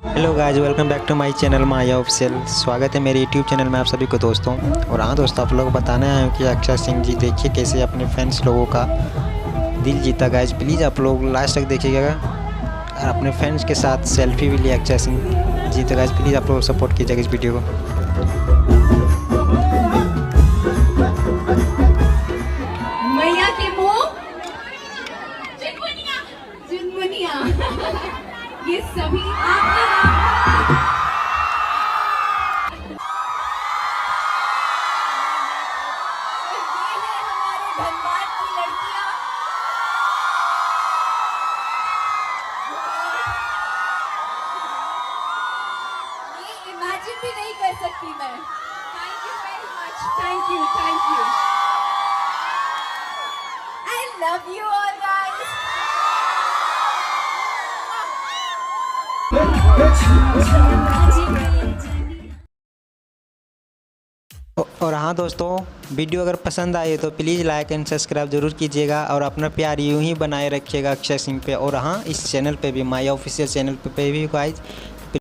Hello guys, welcome back to my channel Maya official. स्वागत है मेरे यूट्यूब चैनल में आप सभी को दोस्तों। और हाँ दोस्तों, आप लोग बताने आए हैं कि अक्षय सिंह जी देखिए कैसे अपने फैंस लोगों का दिल जीता। गाइस प्लीज़ आप लोग लास्ट तक देखिएगा और अपने फैंस के साथ सेल्फी भी लिए अक्षय सिंह जी। तो गाइस प्लीज़ आप लोग सपोर्ट कीजिएगा इस वीडियो को। मैया के मुंह चुनमुनिया ये सभी आपके ये है हमारे धनबाद की लड़कियां। ये इमेजिन भी नहीं कर सकती मैं। Thank you very much, thank you, thank you. I love you all guys. और हाँ दोस्तों, वीडियो अगर पसंद आए तो प्लीज़ लाइक एंड सब्सक्राइब जरूर कीजिएगा और अपना प्यार यूं ही बनाए रखिएगा अक्षय सिंह पे। और हाँ, इस चैनल पे भी, माया ऑफिशियल चैनल पे भी गाइस